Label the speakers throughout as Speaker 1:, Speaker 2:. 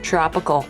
Speaker 1: Tropical.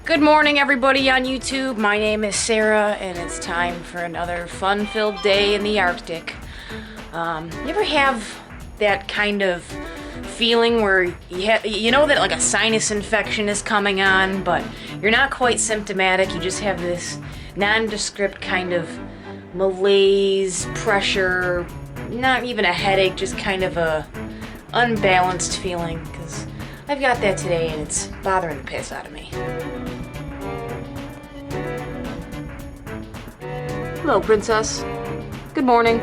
Speaker 1: Good morning, everybody on YouTube. My name is Sarah, and it's time for another fun-filled day in the Arctic. You ever have that kind of feeling where you know that like a sinus infection is coming on, but you're not quite symptomatic? You just have this nondescript kind of malaise, pressure, not even a headache, just kind of a unbalanced feeling, because I've got that today and it's bothering the piss out of me. Hello, princess. Good morning.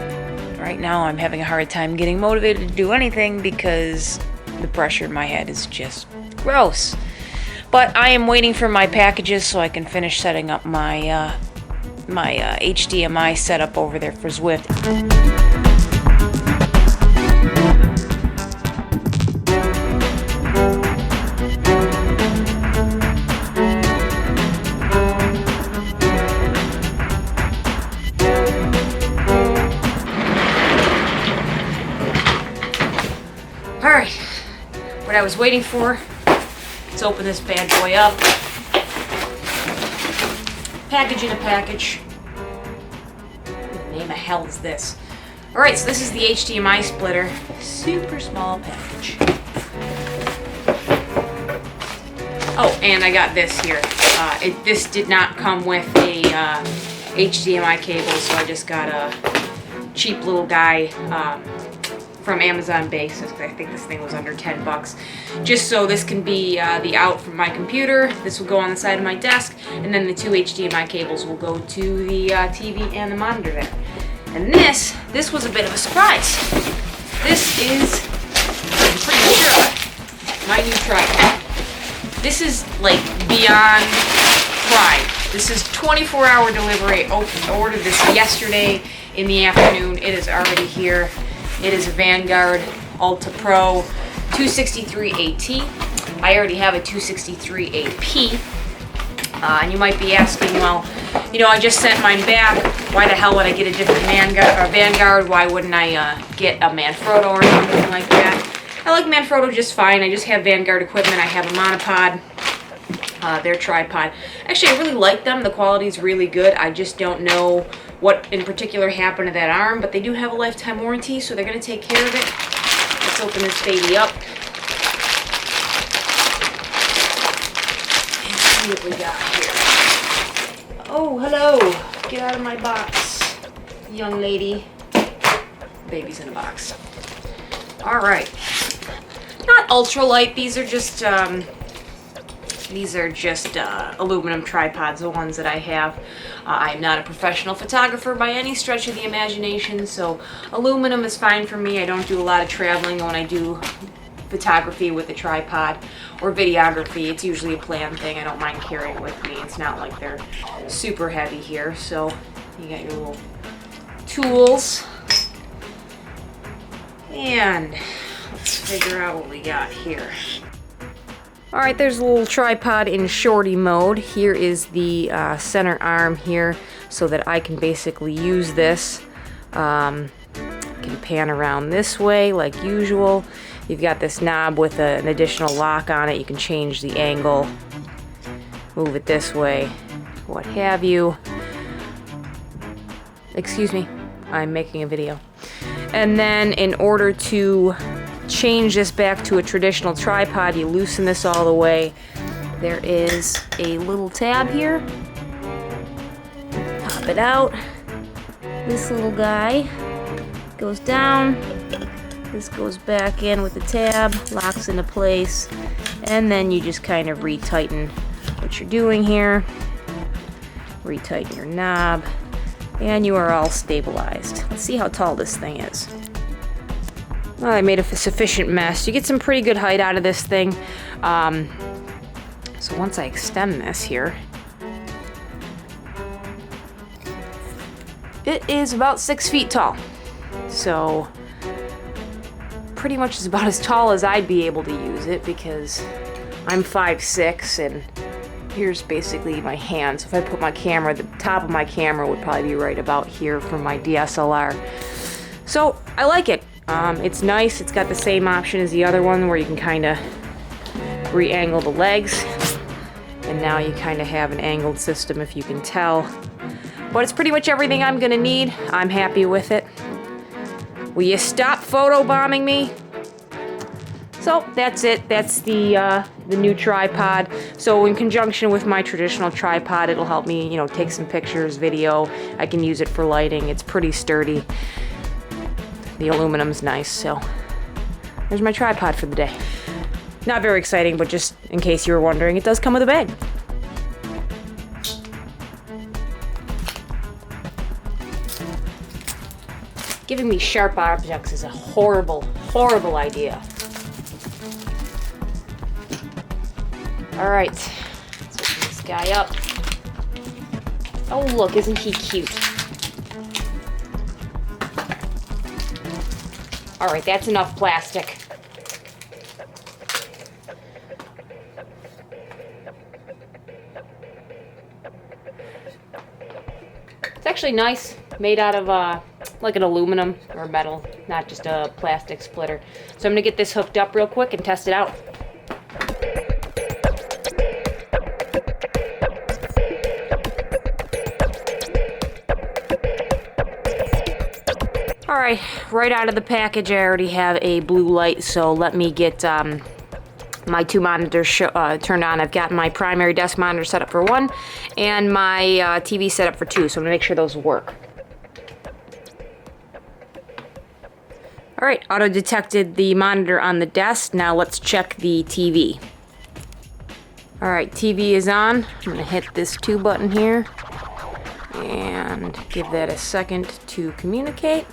Speaker 1: Right now I'm having a hard time getting motivated to do anything because the pressure in my head is just gross. But I am waiting for my packages so I can finish setting up my HDMI setup over there for Zwift. Alright, what I was waiting for, let's open this bad boy up. Package in a package. What the name of hell is this? Alright, so this is the HDMI splitter. Super small package. Oh, and I got this here. This did not come with a HDMI cable, so I just got a cheap little guy from Amazon Base. I think this thing was under 10 bucks. Just so this can be the out from my computer. This will go on the side of my desk, and then the two HDMI cables will go to the TV and the monitor there. And this was a bit of a surprise. This is, I'm pretty sure, my new tripod. This is like beyond prime. This is 24-hour delivery. I ordered this yesterday in the afternoon. It is already here. It is a Vanguard Ultra Pro 263 AT. I already have a 263 AP. And you might be asking, well, you know, I just sent mine back. Why the hell would I get a different Vanguard? Why wouldn't I get a Manfrotto or something like that? I like Manfrotto just fine. I just have Vanguard equipment. I have a monopod, their tripod. Actually, I really like them. The quality is really good. I just don't know what in particular happened to that arm, but they do have a lifetime warranty, so they're going to take care of it. Let's open this baby up and see what we got here. Oh, hello. Get out of my box, young lady. Baby's in a box. All right. Not ultralight. These are just aluminum tripods, the ones that I have. I'm not a professional photographer by any stretch of the imagination, so aluminum is fine for me. I don't do a lot of traveling when I do photography with a tripod or videography. It's usually a planned thing. I don't mind carrying it with me. It's not like they're super heavy here. So you got your little tools. And let's figure out what we got here. Alright, there's a little tripod in shorty mode. Here is the center arm here so that I can basically use this. I can pan around this way like usual. You've got this knob with an additional lock on it. You can change the angle, move it this way, what have you. Excuse me, I'm making a video. And then in order to change this back to a traditional tripod, you loosen this all the way. There is a little tab here. Pop it out. This little guy goes down. This goes back in with the tab, locks into place, and then you just kind of retighten what you're doing here. Retighten your knob, and you are all stabilized. Let's see how tall this thing is. Well, I made a sufficient mess. You get some pretty good height out of this thing. So once I extend this here, it is about 6 feet tall. So pretty much is about as tall as I'd be able to use it because I'm 5'6", and here's basically my hand. So if I put my camera, the top of my camera would probably be right about here for my DSLR. So I like it. It's nice. It's got the same option as the other one where you can kind of re-angle the legs. And now you kind of have an angled system, if you can tell. But it's pretty much everything I'm gonna need. I'm happy with it. Will you stop photobombing me? So that's it. That's the new tripod. So in conjunction with my traditional tripod, it'll help me, take some pictures, video. I can use it for lighting. It's pretty sturdy. The aluminum's nice, so there's my tripod for the day. Not very exciting, but just in case you were wondering, it does come with a bag. Giving me sharp objects is a horrible, horrible idea. All right, let's open this guy up. Oh, look, isn't he cute? All right, that's enough plastic. It's actually nice, made out of like an aluminum or metal, not just a plastic splitter. So I'm gonna get this hooked up real quick and test it out. All right out of the package, I already have a blue light, so let me get my two monitors turned on. I've got my primary desk monitor set up for 1 and my TV set up for 2, so I'm gonna make sure those work. All right, auto detected the monitor on the desk. Now let's check the TV. All right, TV is on. I'm gonna hit this 2 button here and give that a second to communicate.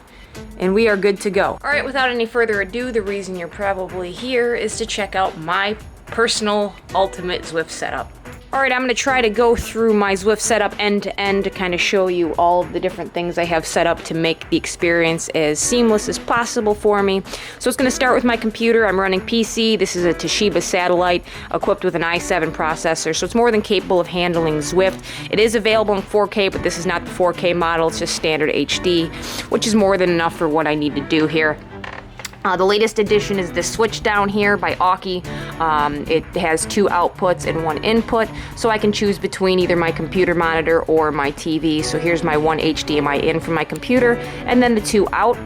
Speaker 1: And we are good to go. All right, without any further ado, the reason you're probably here is to check out my personal ultimate Zwift setup. All right, I'm gonna try to go through my Zwift setup end to end to kind of show you all of the different things I have set up to make the experience as seamless as possible for me. So it's gonna start with my computer. I'm running PC. This is a Toshiba satellite equipped with an i7 processor, so it's more than capable of handling Zwift. It is available in 4K, but this is not the 4K model. It's just standard HD, which is more than enough for what I need to do here. The latest addition is this switch down here by Aukey. It has 2 outputs and 1 input, so I can choose between either my computer monitor or my TV. So here's my 1 HDMI in from my computer, and then the 2 out.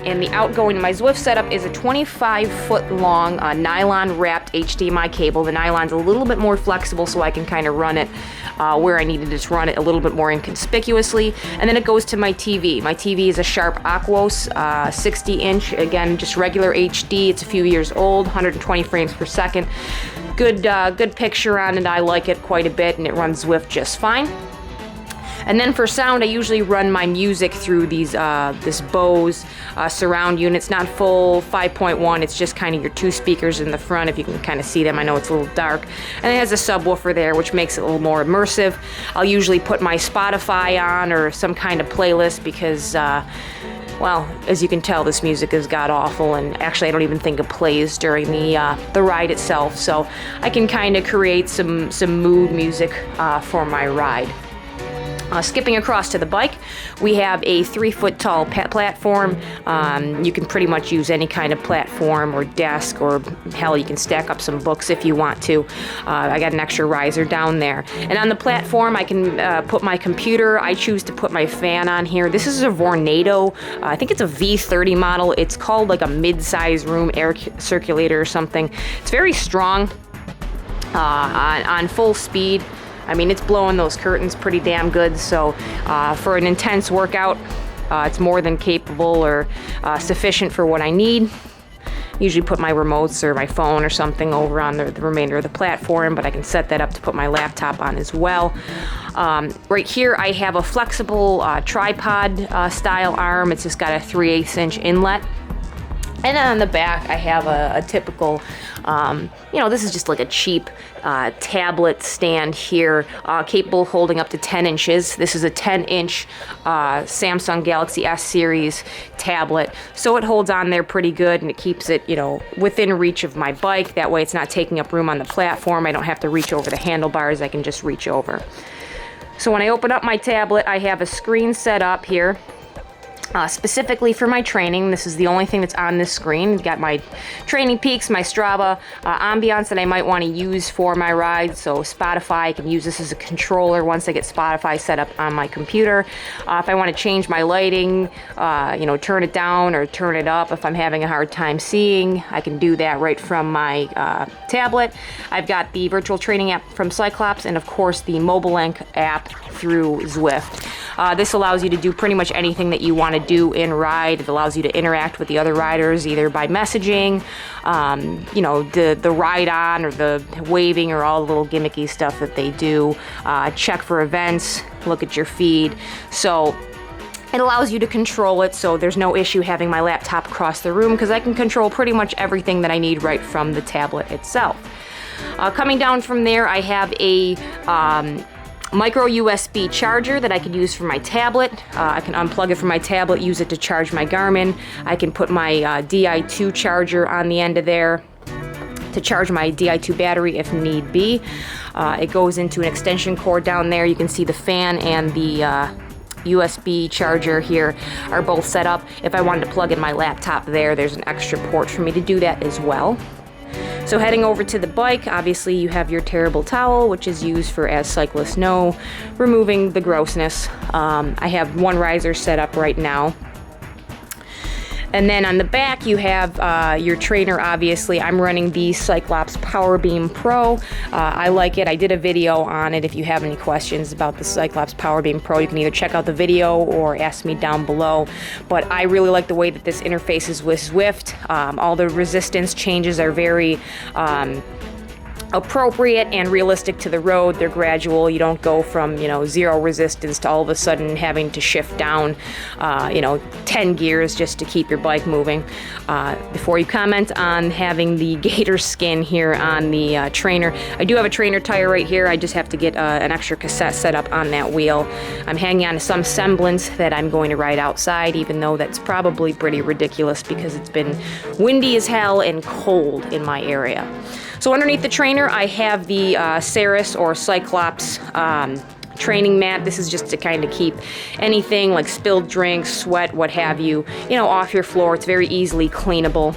Speaker 1: And the outgoing to my Zwift setup is a 25-foot long nylon wrapped HDMI cable. The nylon's a little bit more flexible, so I can kind of run it where I need to just run it a little bit more inconspicuously. And then it goes to my TV. My TV is a Sharp Aquos 60-inch, again, just regular HD. It's a few years old, 120 frames per second. Good picture on it. I like it quite a bit, and it runs Zwift just fine. And then for sound, I usually run my music through these this Bose surround unit. It's not full 5.1, it's just kind of your 2 speakers in the front, if you can kind of see them. I know it's a little dark. And it has a subwoofer there, which makes it a little more immersive. I'll usually put my Spotify on or some kind of playlist because, well, as you can tell, this music is god-awful, and actually I don't even think it plays during the ride itself. So I can kind of create some mood music for my ride. Skipping across to the bike, we have a 3-foot tall platform. You can pretty much use any kind of platform or desk, or hell, you can stack up some books if you want to. I got an extra riser down there. And on the platform, I can put my computer. I choose to put my fan on here. This is a Vornado. I think it's a V30 model. It's called like a mid-size room air circulator or something. It's very strong on full speed. I mean, it's blowing those curtains pretty damn good, so for an intense workout, it's more than capable or sufficient for what I need. Usually put my remotes or my phone or something over on the remainder of the platform, but I can set that up to put my laptop on as well. Right here, I have a flexible tripod style arm. It's just got a 3/8 inch inlet. And then on the back, I have a typical, this is just like a cheap tablet stand here, capable of holding up to 10 inches. This is a 10-inch Samsung Galaxy S series tablet. So it holds on there pretty good, and it keeps it, within reach of my bike. That way it's not taking up room on the platform. I don't have to reach over the handlebars. I can just reach over. So when I open up my tablet, I have a screen set up here. specifically for my training. This is the only thing that's on this screen. You've got my training peaks, my Strava, ambiance that I might want to use for my ride. So Spotify, I can use this as a controller once I get Spotify set up on my computer. If I want to change my lighting, turn it down or turn it up if I'm having a hard time seeing, I can do that right from my tablet. I've got the virtual training app from Cyclops, and of course the Mobile Link app through Zwift. This allows you to do pretty much anything that you want to do in ride. It allows you to interact with the other riders either by messaging, the ride on or the waving or all the little gimmicky stuff that they do. Check for events, look at your feed. So it allows you to control it, so there's no issue having my laptop across the room because I can control pretty much everything that I need right from the tablet itself. Coming down from there, I have a micro USB charger that I can use for my tablet. I can unplug it from my tablet, use it to charge my Garmin. I can put my Di2 charger on the end of there to charge my Di2 battery if need be. It goes into an extension cord down there. You can see the fan and the USB charger here are both set up. If I wanted to plug in my laptop there's an extra port for me to do that as well. So heading over to the bike, obviously you have your terrible towel, which is used for, as cyclists know, removing the grossness. I have one riser set up right now. And then on the back you have your trainer. Obviously I'm running the Cyclops PowerBeam Pro. I like it. I did a video on it. If you have any questions about the Cyclops PowerBeam Pro, you can either check out the video or ask me down below. But I really like the way that this interfaces with Zwift. All the resistance changes are very appropriate and realistic to the road. They're gradual. You don't go from, zero resistance to all of a sudden having to shift down, 10 gears just to keep your bike moving. Before you comment on having the gator skin here on the trainer, I do have a trainer tire right here. I just have to get an extra cassette set up on that wheel. I'm hanging on to some semblance that I'm going to ride outside, even though that's probably pretty ridiculous because it's been windy as hell and cold in my area. So underneath the trainer, I have the Ceres or Cyclops training mat. This is just to kind of keep anything like spilled drinks, sweat, what have you, off your floor. It's very easily cleanable.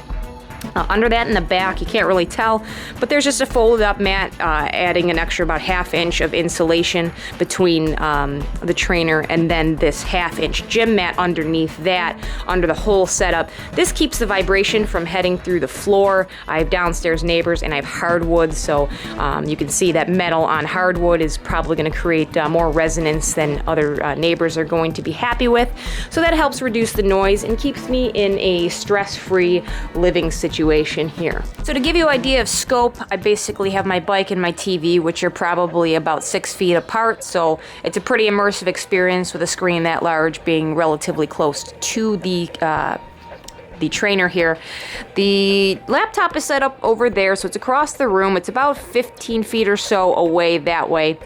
Speaker 1: Under that in the back, you can't really tell, but there's just a folded up mat, adding an extra about 1/2 inch of insulation between the trainer and then this 1/2 inch gym mat underneath that, under the whole setup. This keeps the vibration from heading through the floor. I have downstairs neighbors and I have hardwood, so you can see that metal on hardwood is probably going to create more resonance than other neighbors are going to be happy with. So that helps reduce the noise and keeps me in a stress-free living situation here. So to give you an idea of scope, I basically have my bike and my TV, which are probably about 6 feet apart, so it's a pretty immersive experience with a screen that large being relatively close to the trainer here. The laptop is set up over there, so it's across the room. It's about 15 feet or so away that way.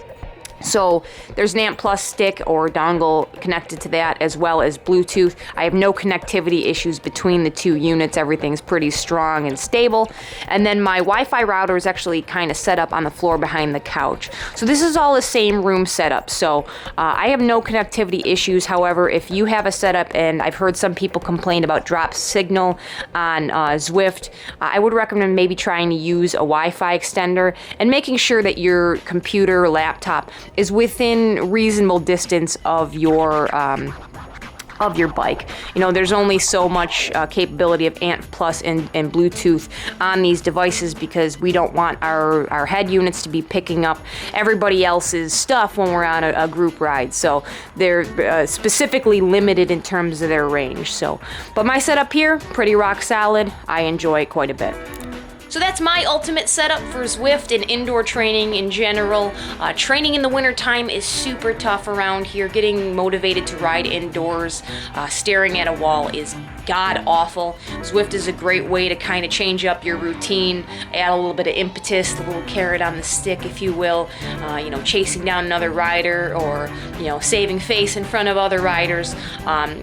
Speaker 1: So there's an ANT Plus stick or dongle connected to that, as well as Bluetooth. I have no connectivity issues between the two units. Everything's pretty strong and stable. And then my Wi-Fi router is actually kind of set up on the floor behind the couch. So this is all the same room setup. So I have no connectivity issues. However, if you have a setup, and I've heard some people complain about drop signal on Zwift, I would recommend maybe trying to use a Wi-Fi extender and making sure that your computer or laptop is within reasonable distance of your bike. There's only so much capability of ANT Plus and Bluetooth on these devices because we don't want our head units to be picking up everybody else's stuff when we're on a group ride. So they're specifically limited in terms of their range. But my setup here, pretty rock solid. I enjoy it quite a bit. So that's my ultimate setup for Zwift and indoor training in general. Training in the wintertime is super tough around here. Getting motivated to ride indoors, staring at a wall is god awful. Zwift is a great way to kind of change up your routine, add a little bit of impetus, a little carrot on the stick, if you will. Chasing down another rider or, saving face in front of other riders.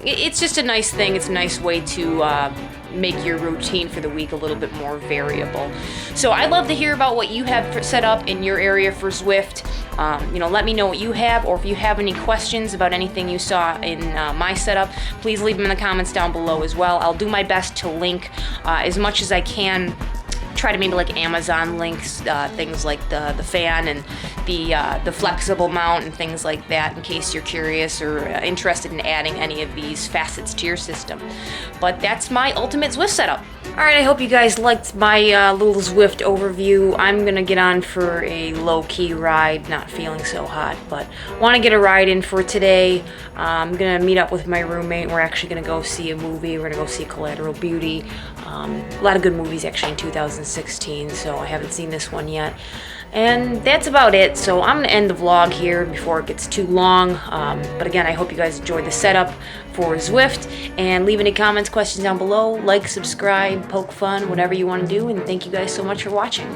Speaker 1: It's just a nice thing. It's a nice way to make your routine for the week a little bit more variable. So I'd love to hear about what you have set up in your area for Zwift. Let me know what you have, or if you have any questions about anything you saw in my setup, please leave them in the comments down below as well. I'll do my best to link as much as I can. Try to maybe like Amazon links, things like the fan and the flexible mount and things like that, in case you're curious or interested in adding any of these facets to your system. But that's my ultimate Zwift setup. Alright, I hope you guys liked my little Zwift overview. I'm gonna get on for a low-key ride, not feeling so hot, but want to get a ride in for today. I'm gonna meet up with my roommate. We're actually gonna go see a movie. We're gonna go see Collateral Beauty. A lot of good movies actually in 2016, so I haven't seen this one yet. And that's about it, so I'm going to end the vlog here before it gets too long. But again, I hope you guys enjoyed the setup for Zwift, and leave any comments, questions down below. Like, subscribe, poke fun, whatever you want to do, and thank you guys so much for watching.